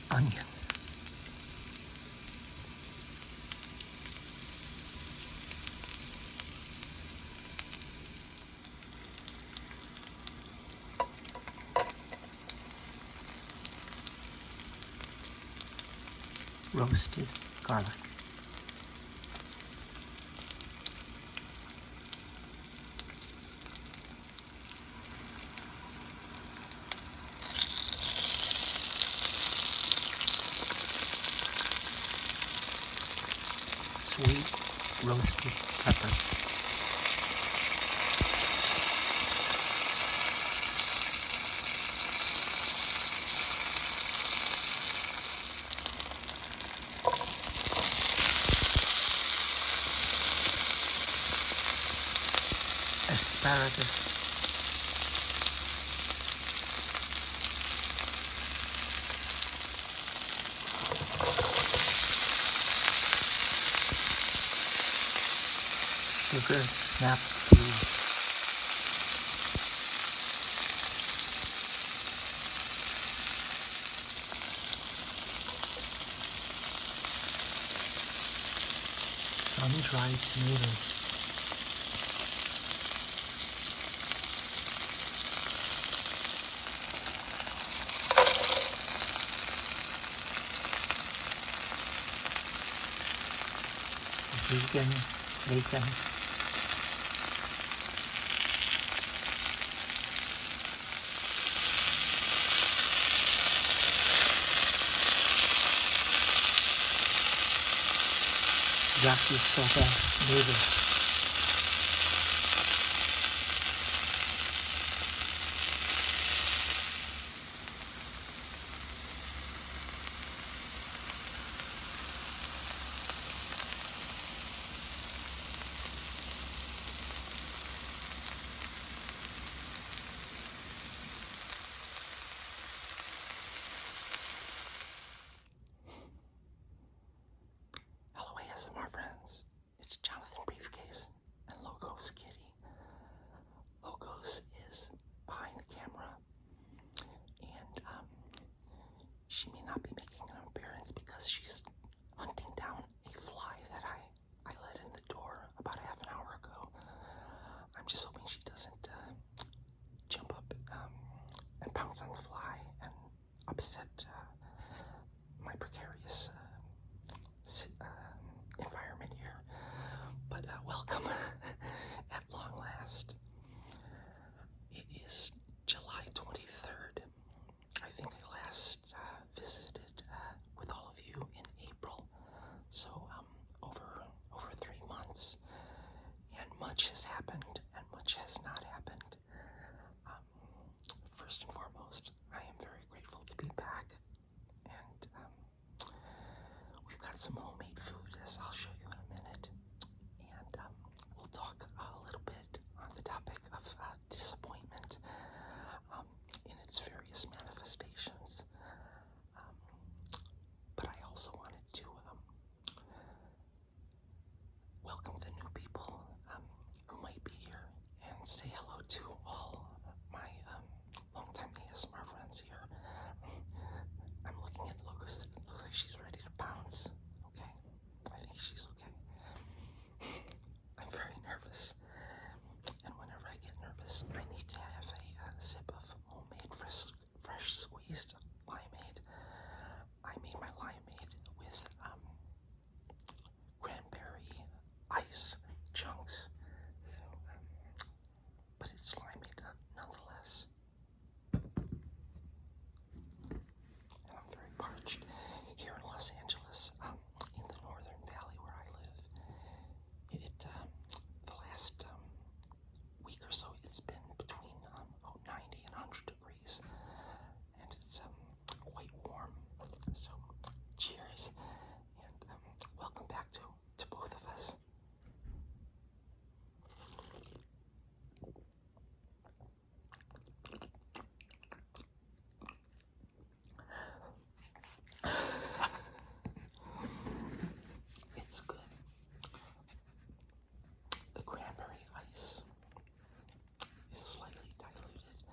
onion. Roasted garlic. Sweet roasted peppers. Asparagus. Sugar, snap peas. Sun-dried tomatoes. Vegan, bacon. Yakisoba noodles. Hello ASMR friends, it's Jonathan Briefcase and Logos Kitty. Logos is behind the camera and she may not be making an appearance because she's hunting down a fly that I let in the door about half an hour ago. I'm just hoping she doesn't jump up and pounce on the fly and upset my precarious environment here. But welcome at long last. It is July 23rd. I think I last visited with all of you in April, so over 3 months, and much has happened and much has not happened. First and foremost, I am very grateful to be back, and we've got some homemade food, as I'll show you in a minute, and we'll talk a little bit on the topic of disappointment in its various manifestations. But I also wanted to welcome the new people who might be here and say hello to all my longtime ASMR friends here. I'm looking at Locust. It looks like she's ready to pounce. Okay, I think she's okay. I'm very nervous, and whenever I get nervous, I need to have a sip of homemade fresh squeezed limeade. I made my limeade with cranberry ice chunks, so but it's limeade nonetheless. And I'm very parched here in Los Angeles, in the Northern Valley where I live. The last week or so, it's been between 90 and 100 degrees, and it's quite warm. So, cheers, and welcome back to both of us. It's good. The cranberry ice is slightly diluted.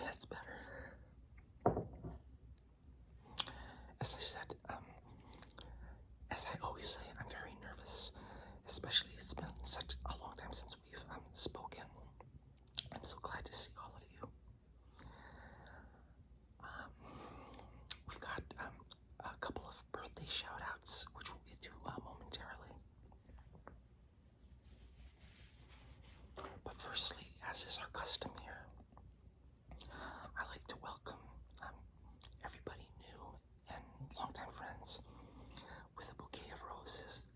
That's better. As I said, as I always say, I'm very nervous, especially it's been such a long time since we've spoken. I'm so glad to see all of you. We've got a couple of birthday shout-outs, which we'll get to momentarily. But firstly, as is our custom here, I like to welcome everybody new and longtime friends with a bouquet of roses.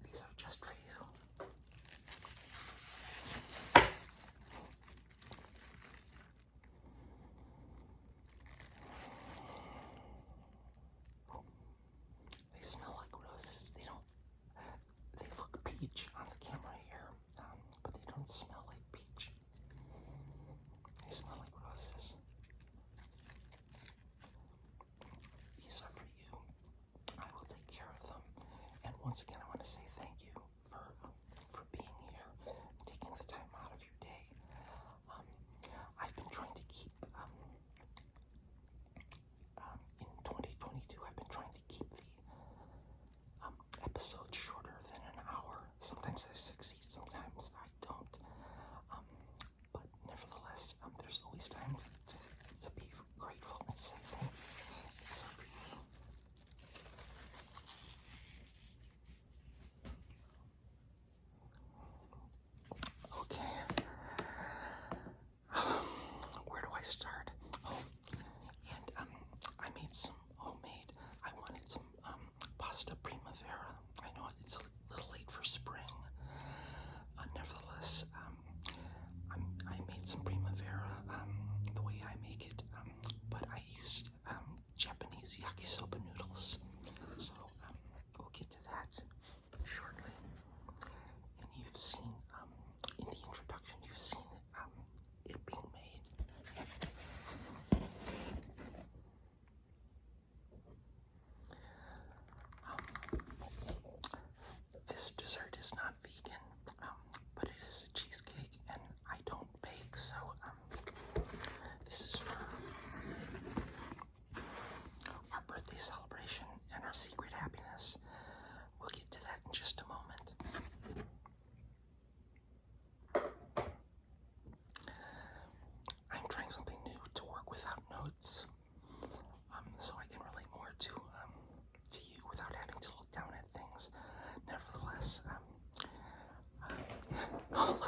These are just for you. They smell like roses. They look peach on the camera here, but they don't smell like peach.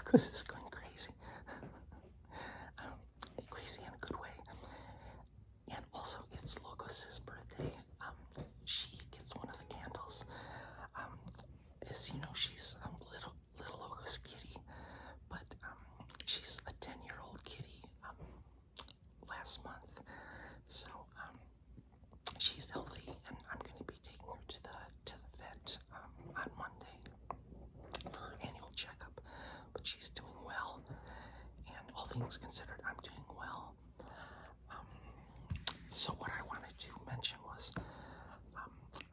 Logos is going crazy. Crazy in a good way. And also, it's Logos' birthday. She gets one of the candles. As you know, she's little Logos kitty, but she's a 10-year-old kitty last month. So she's healthy, and I'm going to be taking her to the vet on Monday for her annual checkup. But she's doing well, and all things considered, I'm doing well. So what I wanted to mention was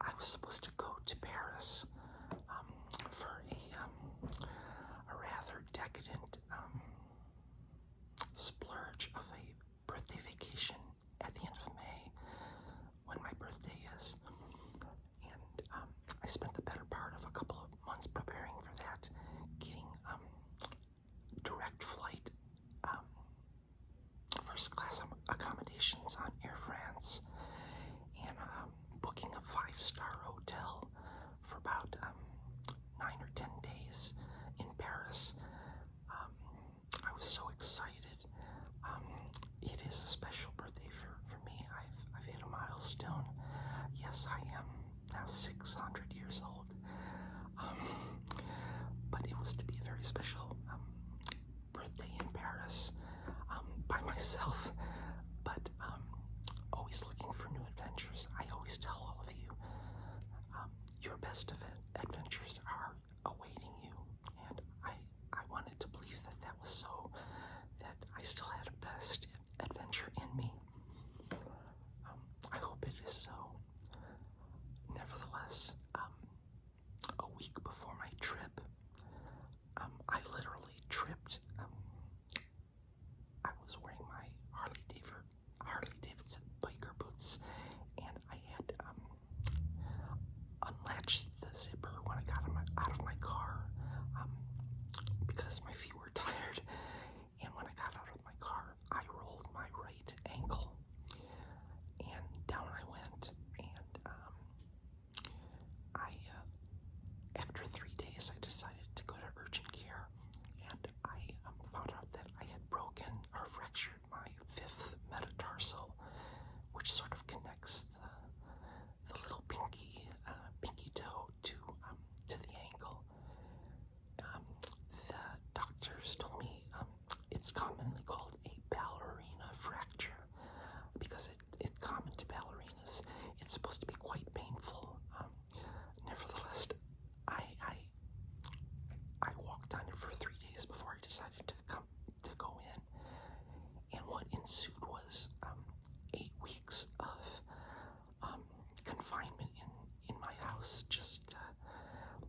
I was supposed to go to Paris for a rather decadent splurge of a birthday vacation at the end of May, when my birthday is. And I spent the better part of a couple of months preparing for that, getting direct flight first class accommodations on Air France, and booking a 5-star hotel for about 9 or 10 days in Paris. I was so excited. It is a special birthday for me. I've hit a milestone. Yes, I am now 600 years old. But it was to be a very special birthday in Paris, by myself, but always looking for new adventures. I always tell all of you, your best adventures are awaiting you, and I wanted to believe that was so, that I still had a best adventure in me. I hope it is so. Nevertheless, a week before my trip, I literally tripped. I was wearing my Harley Davidson biker boots, and I had unlatched the zipper when I got out of my car, because my feet were tired. And when I got out of my car, I rolled my right ankle, and down I went. And after 3 days, I decided to go to urgent care, and I found out that I had broken or fractured my 5th metatarsal, which sort of connects the little pinky toe to the ankle. The doctors told me it's commonly called a ballerina fracture, because it's common to ballerinas. It's supposed to be quite painful. Nevertheless, I walked on it for 3 days before I decided to go in, and what ensued was 8 weeks of confinement in my house, just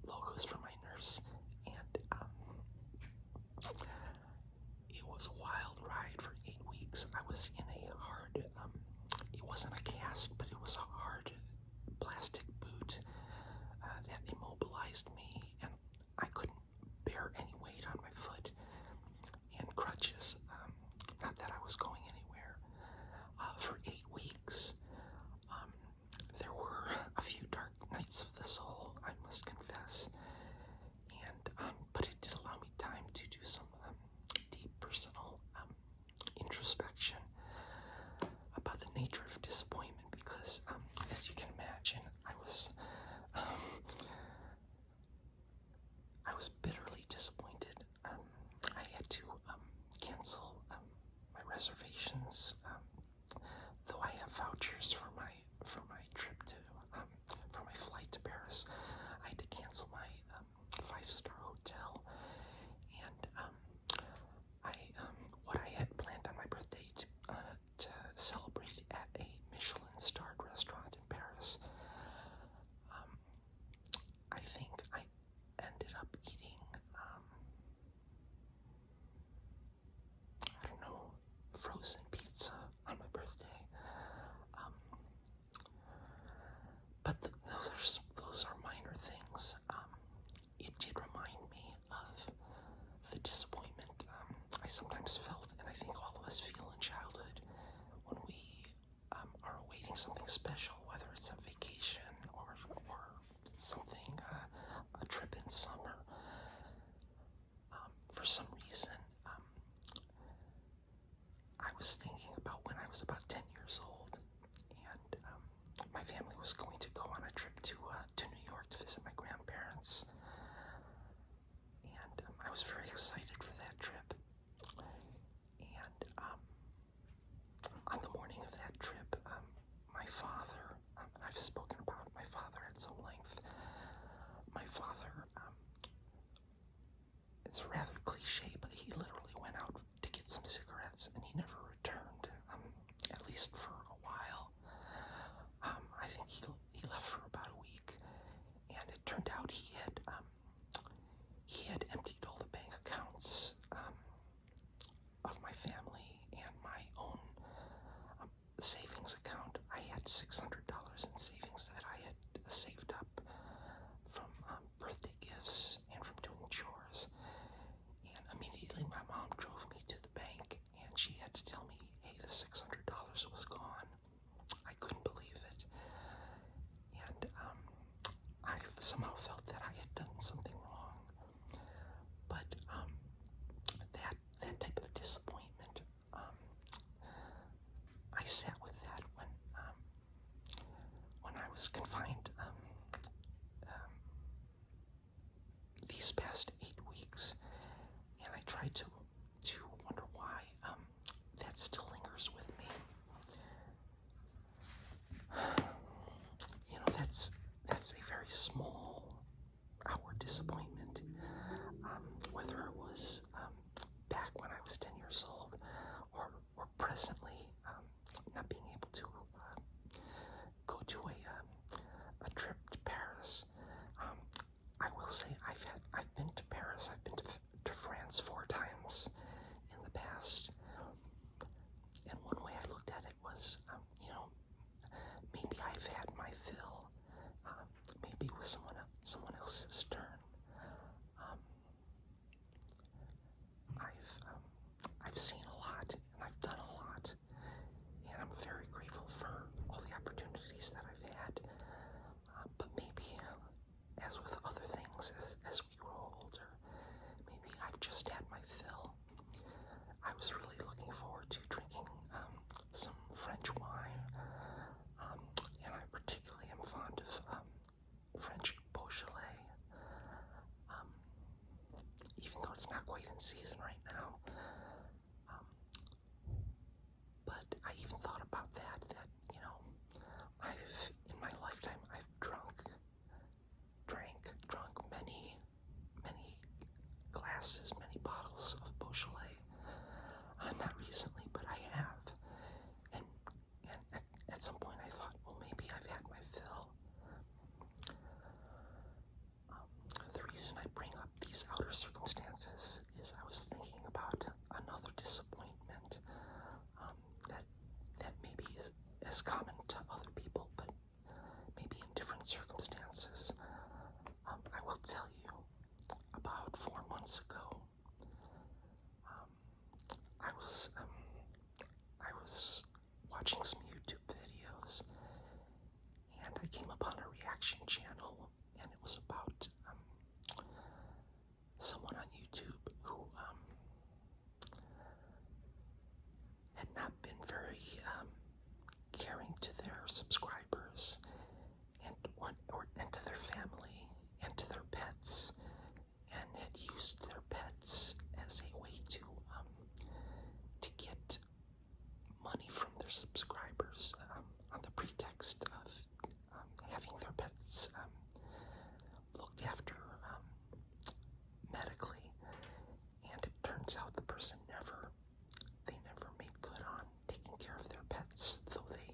Logos for my nurse, and it was a wild ride for 8 weeks. I was in a hard, it wasn't a cast, but it was a hard plastic boot that immobilized me, and I couldn't bear any weight on my foot, and crutches, not that I was going anywhere. For 8 weeks, there were a few dark nights of the soul, I must confess, and but it did allow me time to do some deep personal introspection about the nature of disappointment, because as you can imagine, I was bitterly disappointed. I had to cancel my reservations, though I have vouchers for my trip to for my flight to Paris. I had to cancel my 5-star hotel, and what I had planned on my birthday to celebrate at a Michelin-starred restaurant in Paris. I think I ended up eating, I don't know, frozen pizza on my birthday. was thinking about when I was about 10 years old, and my family was going to go on a trip to New York to visit my grandparents, and I was very excited for that trip. And on the morning of that trip, my father, and I've spoken about my father at some length. My father, it's rather cliche, but he literally went out to get some cigarettes, and he never returned, at least for a while. I think he left for about a week, and it turned out he had emptied all the bank accounts of my family and my own savings account. I had $600 in savings that I had saved up from birthday gifts and from doing chores. And immediately my mom drove me to the bank, and she had to tell me, hey, the $600 was gone. I couldn't believe it. And I somehow felt that I had done something wrong. But that type of disappointment, I sat with that when I was confined these past 8 weeks, and I tried to wonder why that still lingers with me. You know, that's a very small outward disappointment, whether it was back when I was 10 years old, or presently not being able to go to a trip to Paris. I will say I've been to Paris. I've been to France 4 times in the past, and one way I looked at it was, maybe I've had my fill. Maybe it was someone else's turn. I've seen a lot, and I've done a lot, and I'm very grateful for all the opportunities that I've had. But maybe, as with other things, as we grow older, maybe I've just had my fill. I was really looking forward to drinking some French wine, and I particularly am fond of French Beaujolais, even though it's not quite in season right now. But I even thought about that in my lifetime, I've drunk many, many glasses, many bottles of Beaujolais. Not recently, but I have. And at some point I thought, well, maybe I've had my fill. The reason I bring up these outer circumstances is I was thinking about another disappointment that maybe is as common to other people, but maybe in different circumstances. I will tell you, about 4 months ago, I was watching some YouTube videos, and I came upon a reaction channel, and it was about someone on YouTube who had not been very caring to their subscribers and to their family and to their pets, and had used their pets as a way to get money from their subscribers on the pretext of having their pets looked after medically. And it turns out the person never made good on taking care of their pets, though they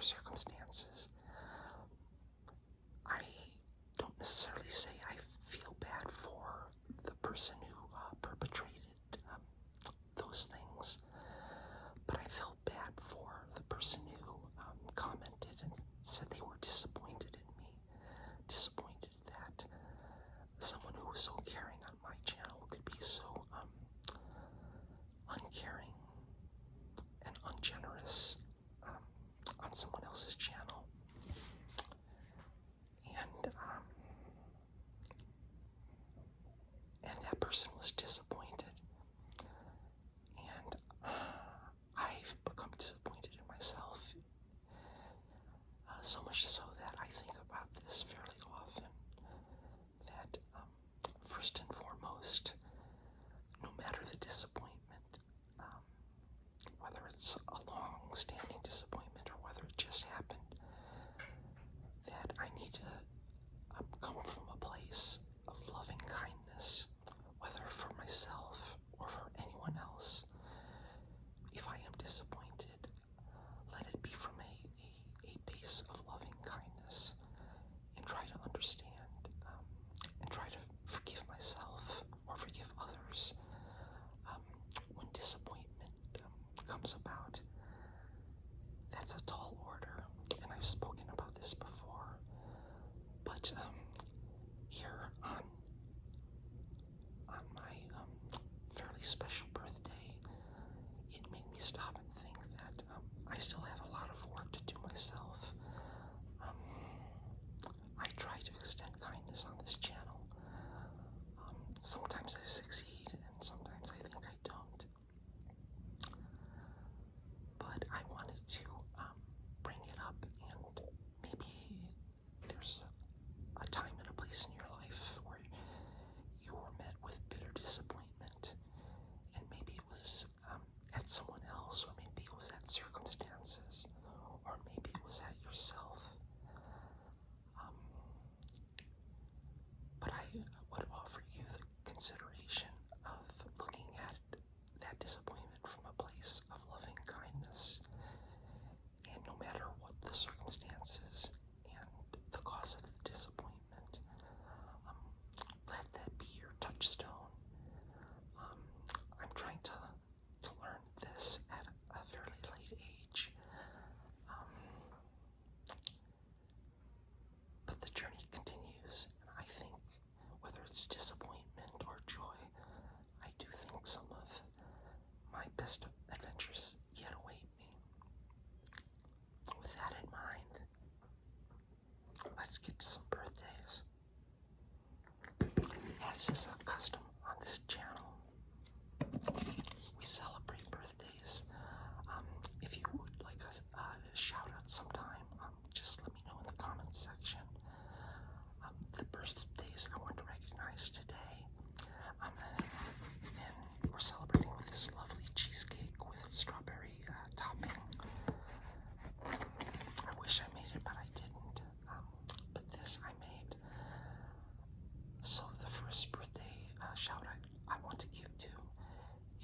circumstances. I don't necessarily say I feel bad for the person who perpetrated those things, but I felt bad for the person who commented and said they were disappointed in me, disappointed that someone who was so caring on my channel could be so uncaring and ungenerous on someone else's channel. And that person was disappointed. And I've become disappointed in myself. So much so that I think about this fairly often. That first and foremost, no matter the disappointment, whether it's a long-standing disappointment or whether it just happened, that I need to come from a place of loving kindness, whether for myself or for anyone else. If I am disappointed, let it be from a base of loving kindness, and try to understand and try to forgive myself or forgive others when disappointment comes about. That's a tall order, and I've spoken about this before, but here on my fairly special birthday, it made me stop and think that I still have a lot of work to do myself. I try to extend kindness on this channel. Sometimes I succeed, and sometimes I think I don't. But I wanted to bring it up, and maybe there's a time and a place in your life where you were met with bitter disappointment, and maybe it was at someone else, or maybe it was at circumstances, or maybe it was at yourself. But I would offer you the consideration of looking at that disappointment from a place of loving kindness. And no matter what the circumstances and the cause of the disappointment, let that be your touchstone. I'm trying to learn this at a fairly late age. But the journey continues, and I think whether it's disappointment or joy, I do think some of my best adventures yet await me. With that in mind, let's get to some birthdays. As is a custom on this channel, we celebrate birthdays. If you would like a shout out sometime, just let me know in the comments section. The birthdays I want to recognize today, and we're celebrating with this lovely cheesecake with strawberry topping. I wish I made it, but I didn't. But this I made. So the first birthday shout out I want to give to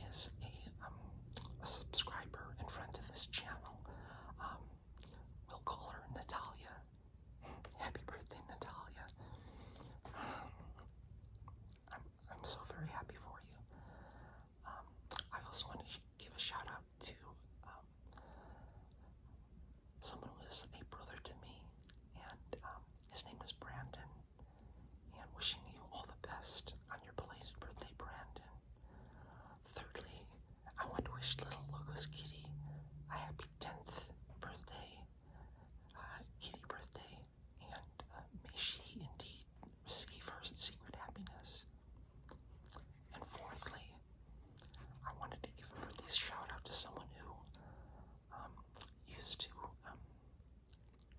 is a subscriber and friend of this channel. We'll call her Natalia. Happy birthday, Natalia. I'm so very happy for you. I also want to give a shout out to someone who is a brother to me, and his name is Brandon, and wishing you all the best on your belated birthday, Brandon. Thirdly, I want to wish little Logos Kitty a happy 10th birthday, Kitty birthday, and may she indeed receive her secret happiness. And fourthly, I wanted to give a birthday shout out to someone who used to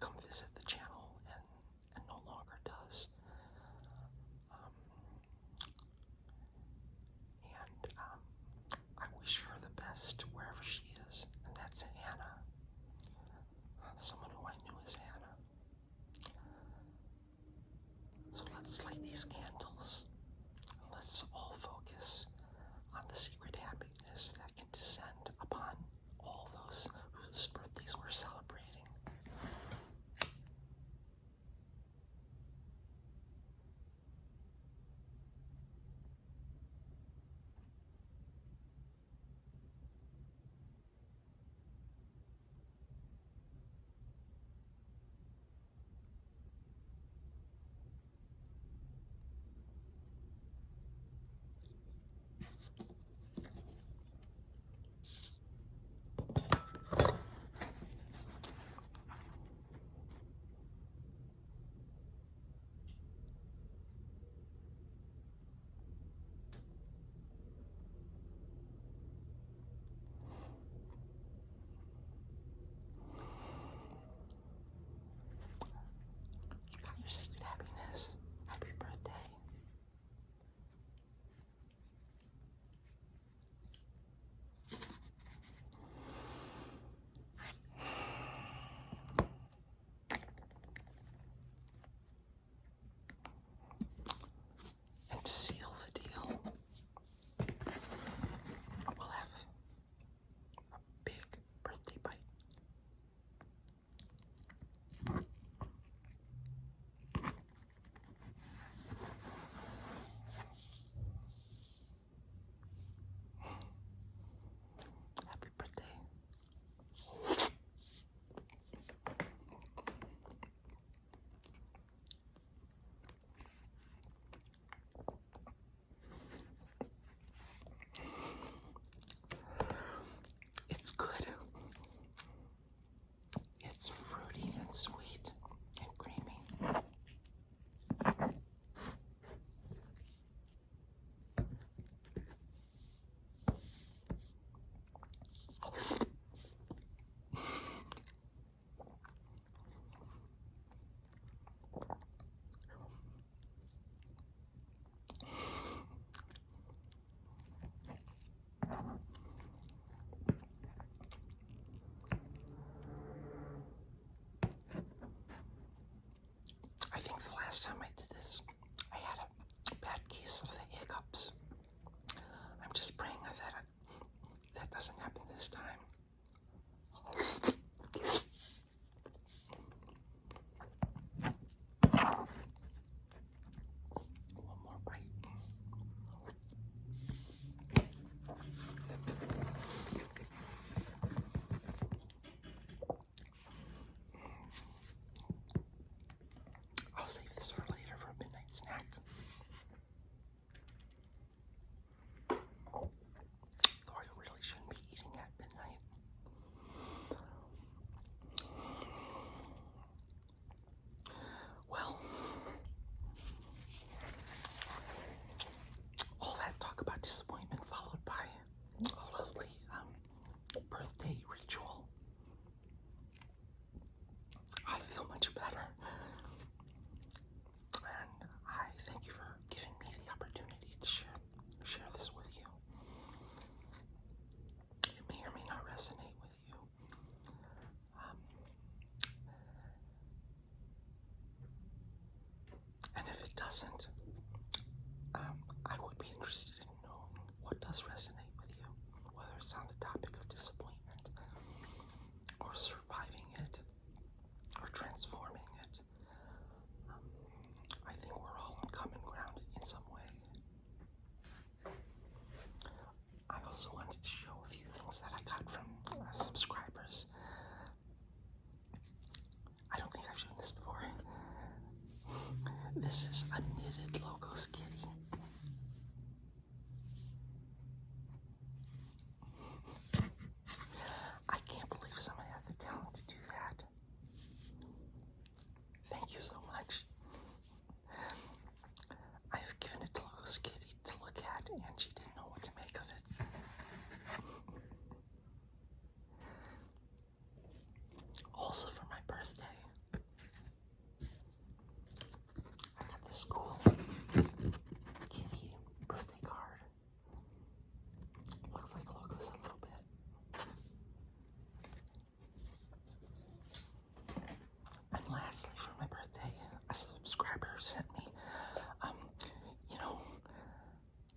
come visit the channel and no longer does. And I wish her the best wherever she is. and sweet and creamy. I think the last time I did this, I had a bad case of the hiccups. I'm just praying that that doesn't happen this time. One more bite. I'll save this for later for a midnight snack. Though I really shouldn't be eating at midnight. Well, all that talk about disappointment followed by a lovely birthday ritual. I feel much better. And I thank you for giving me the opportunity to share this with you. It may or may not resonate with you. And if it doesn't, I would be interested in knowing what does resonate with you, whether it's on the topic of disappointment, or surviving it, or transforming it. I think we're all on common ground in some way. I also wanted to show a few things that I got from subscribers. I don't think I've shown this before. This is a knitted Logos kitty. I can't believe somebody had the talent to do that. Thank you so much. I've given it to Logos Kitty to look at, and she didn't know what to make of it. Also for my birthday, I got this cool kitty birthday card. Looks like Logos a little bit. And lastly, for my birthday, a subscriber sent me,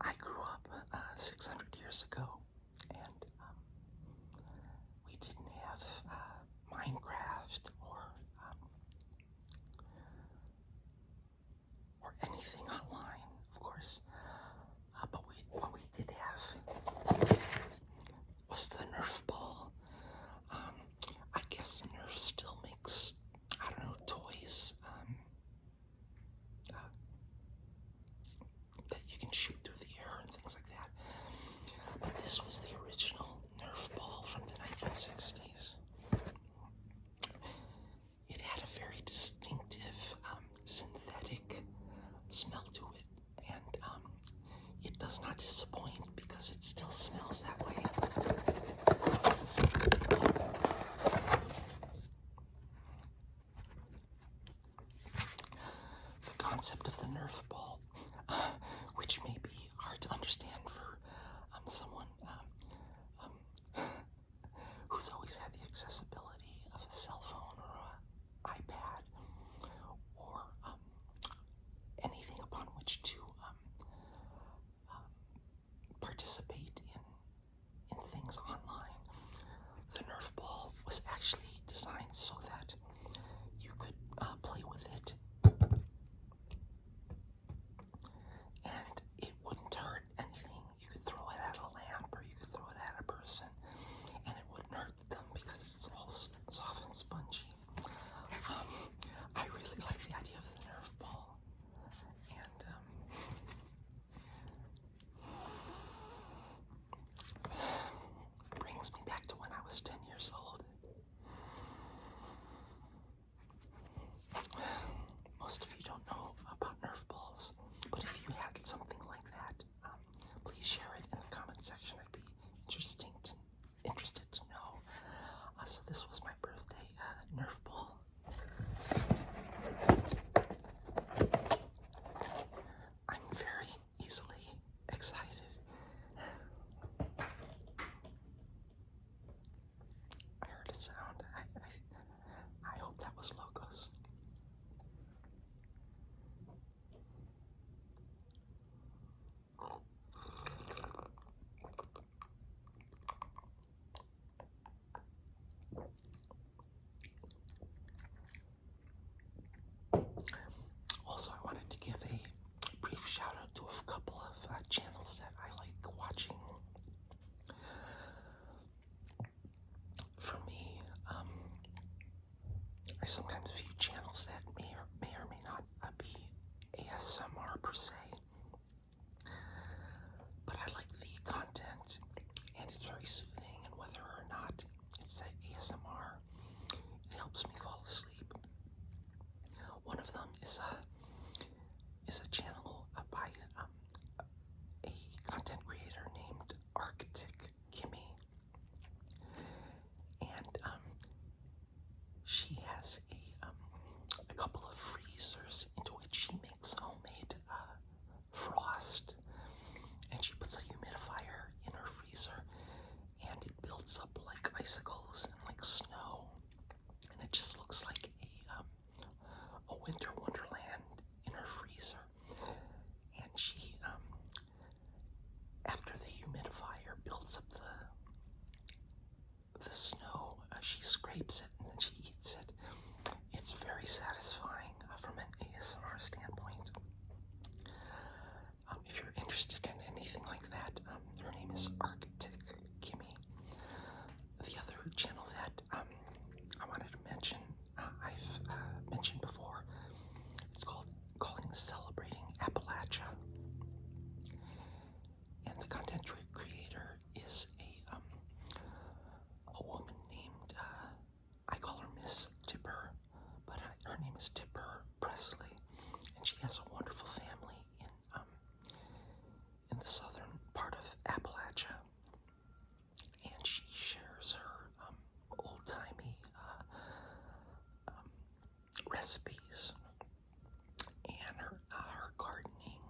I grew up 600 years ago, and we didn't have Minecraft or anything online, of course. But what we did have was the Nerf ball. I guess Nerf still makes, I don't know, toys that you can shoot through the air and things like that. But this was the original Nerf ball from the 1960s. It had a very distinctive synthetic smell to it, and it does not disappoint because it still smells that way. The concept of the Nerf ball, which may be hard to understand for someone who's always had the accessibility of a cell phone or an iPad or anything upon which to participate in things online. The Nerf ball was actually designed so that you could play with it and it wouldn't hurt anything. You could throw it at a lamp or you could throw it at a person and it wouldn't hurt them because it's all soft and spongy. I really like the idea of the Nerf ball, and I sometimes view channels that may or may not be ASMR per se, but I like the content, and it's very soothing, and whether or not it's ASMR, it helps me fall asleep. One of them is a channel by a content creator named Arctic Kimmy, and she has a couple of freezers into which she makes homemade frost, and she puts a humidifier in her freezer, and it builds up like icicles and like snow, and it just looks like a winter wonderland in her freezer. And she, after the humidifier builds up the snow, she scrapes it and then she eats it. It's very satisfying from an ASMR standpoint. If you're interested in anything like that, her name is Arctic Kimmy. The other channel that I wanted to mention, I've mentioned before, it's calling Celebrating Appalachia. And the content creator is a woman named, I call her Miss Tipper, but her name is Tipper Presley, and she has a wonderful family in the southern part of Appalachia, and she shares her old-timey recipes, and her gardening,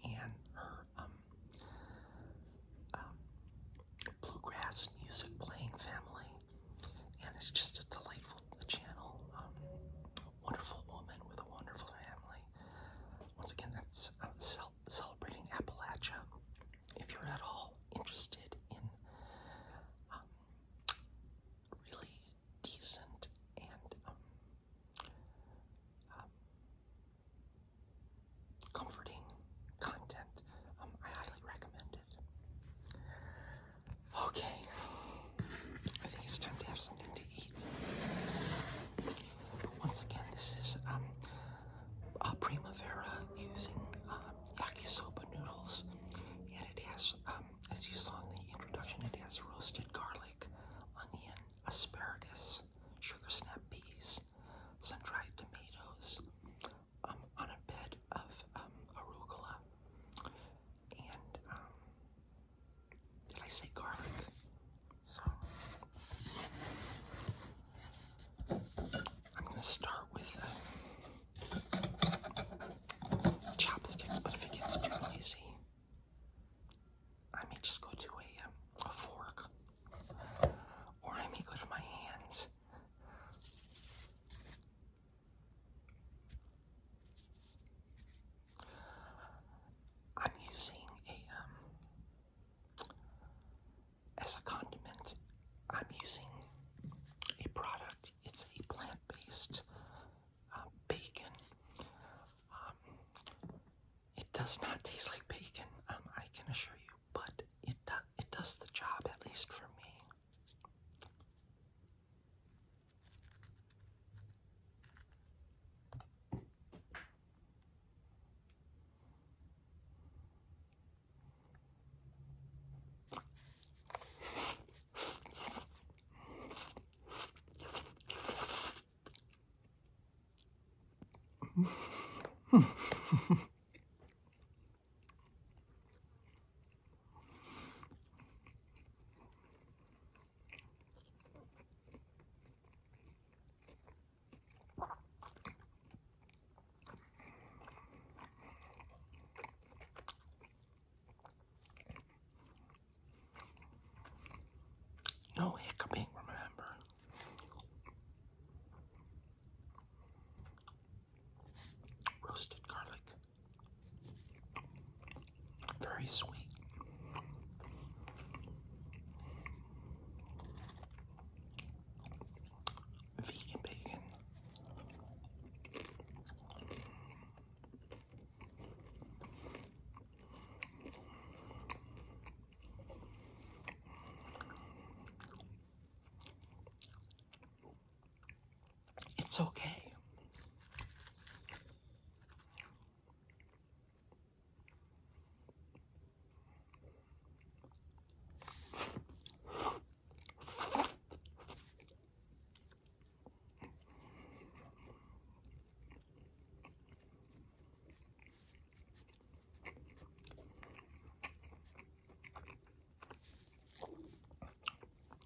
and her bluegrass music playing family, and it's just a delightful channel. Wonderful woman with a wonderful family. Once again, that's Celebrating Appalachia. If you're at all interested in really decent and comforting content, I highly recommend it. Okay, I think it's time to have something to eat. Once again, this is primavera using yakisoba noodles, and it has, as you saw in the introduction, it has roasted garlic, onion, asparagus, sugar snap peas, sun-dried tomatoes, on a bed of arugula, and did I say garlic? So I'm going to start with chopsticks, but if it gets too noisy, I may just go to a fork, or I may go to my hands. I'm using as a condiment, I'm using a product. It's a plant-based bacon. It does not taste like bacon, I can assure you, but it does the job, at least for me. No hiccuping, remember. Roasted garlic. Very sweet. Vegan bacon. That's okay.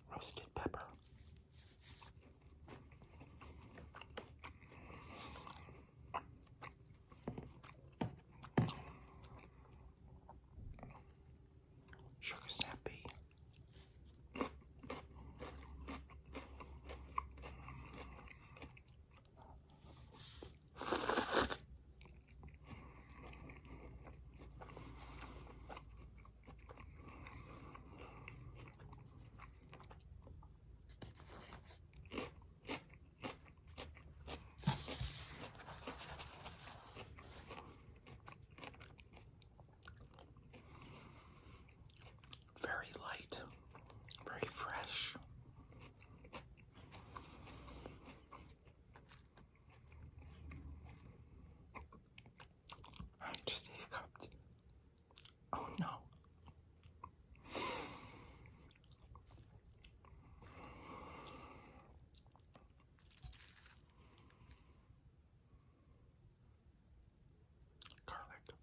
Roasted pepper. Sugar snap pea. Very light, very fresh. I just hiccuped. Oh no. Garlic.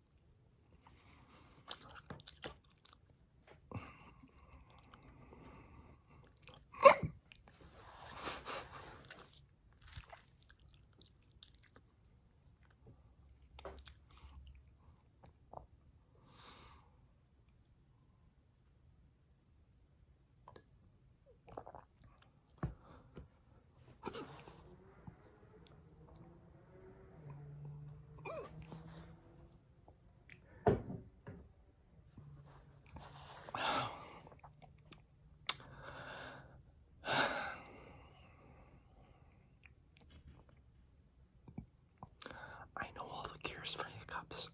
I know all the cures for hiccups.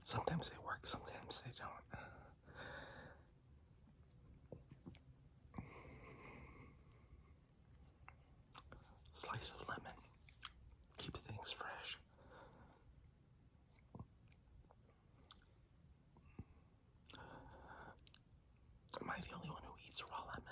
Sometimes they work, sometimes they don't. Slice of lemon keeps things fresh. Am I the only one who eats raw lemon?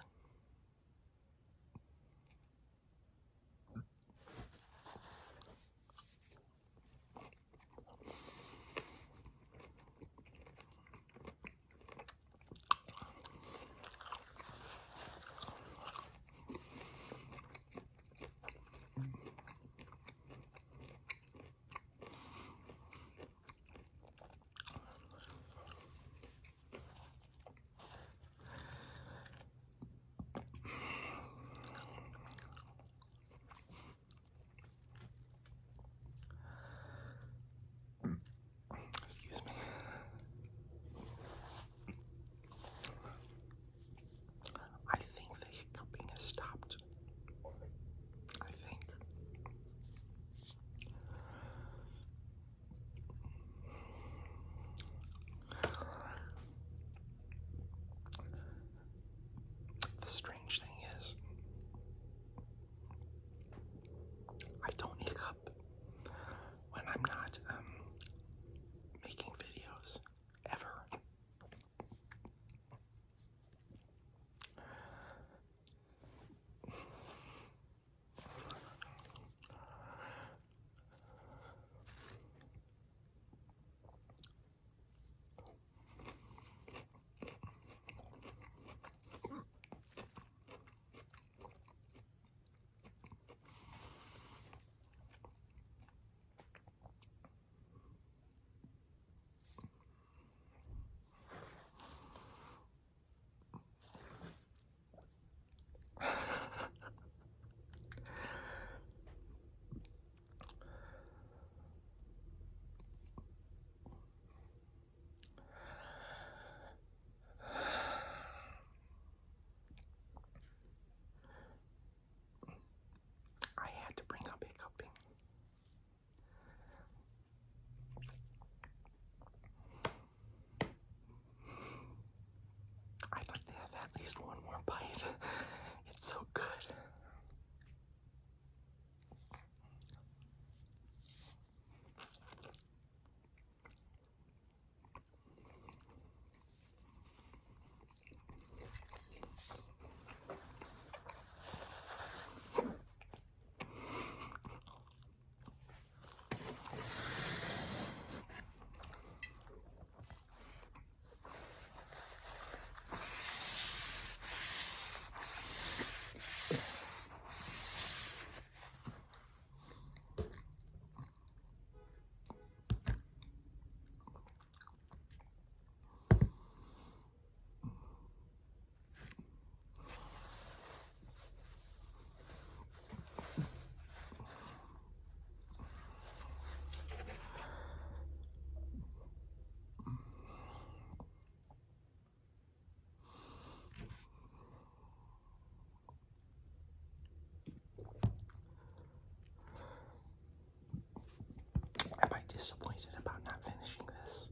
disappointed about not finishing this?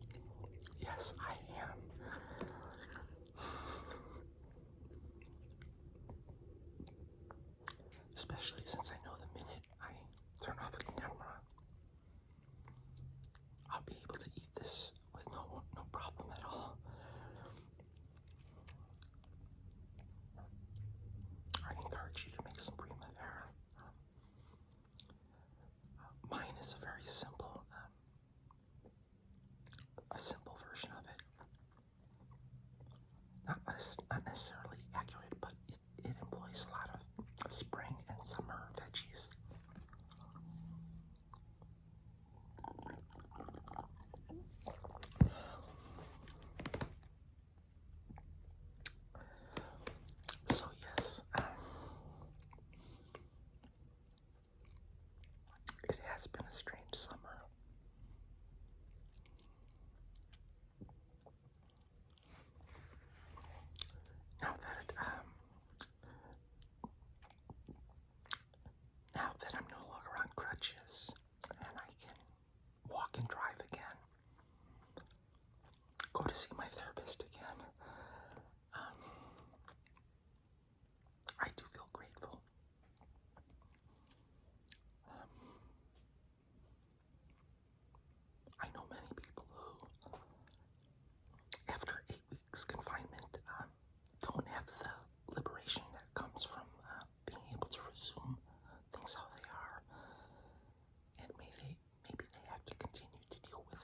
Yes, I am. Especially since I know the minute I turn off the camera, I'll be able to eat this with no problem at all. I encourage you to make some primavera. Mine is a very simple, a simple version of it. Not necessarily accurate, but it employs a lot of spring and summer veggies. So yes, it has been a strange summer. Now that I'm no longer on crutches and I can walk and drive again, go to see my therapist again, I do feel grateful. I know many people who, after 8 weeks confinement, don't have the liberation that comes from being able to resume things how they are, and maybe they have to continue to deal with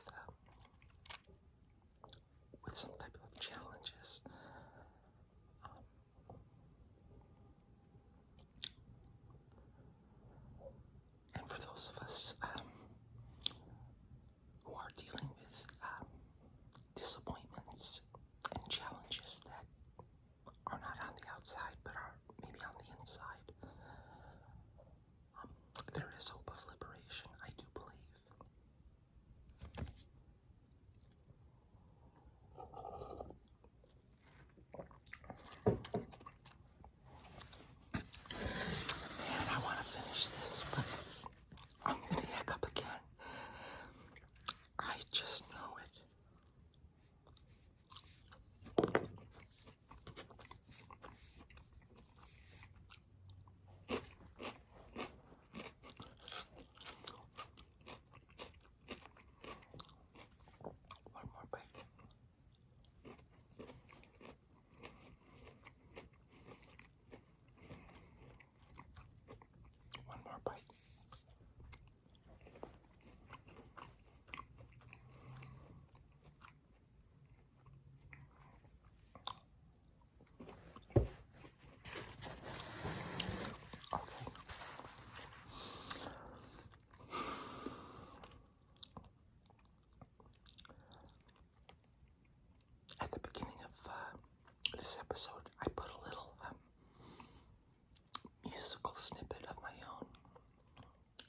some type of challenges. And for those of us who are dealing with disappointments and challenges that are not on the outside but are maybe on the inside, there is hope of liberation, I do believe. Man, I want to finish this, but I'm gonna hiccup again. I just know it. One more bite. One more bite. Okay. At the beginning of this episode, I put a little musical snippet of my own.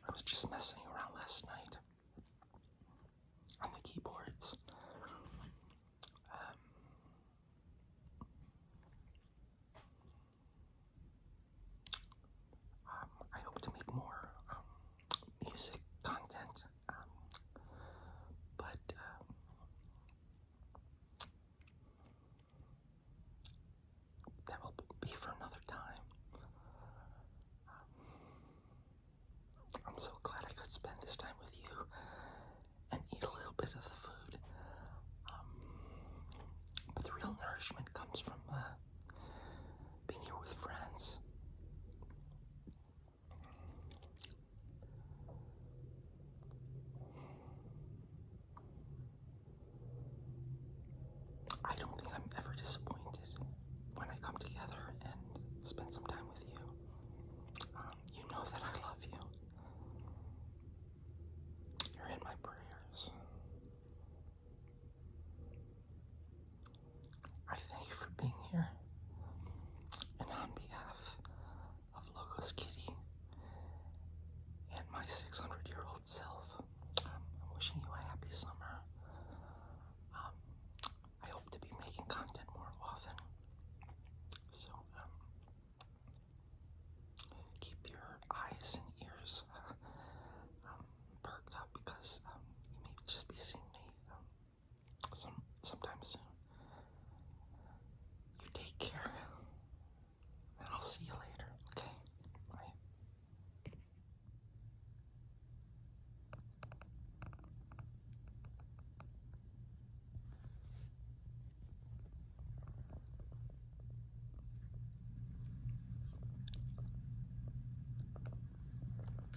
I was just messing around last night on the keyboards. I hope to make more music content, but that will be for another time. I'm so glad I could spend this time with you and eat a little bit of the food. But the real nourishment comes from being here with friends. I don't think I'm ever disappointed when I come together and spend some time with you. You know that I love you. You're in my prayers. I thank you for being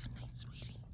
Good night, sweetie.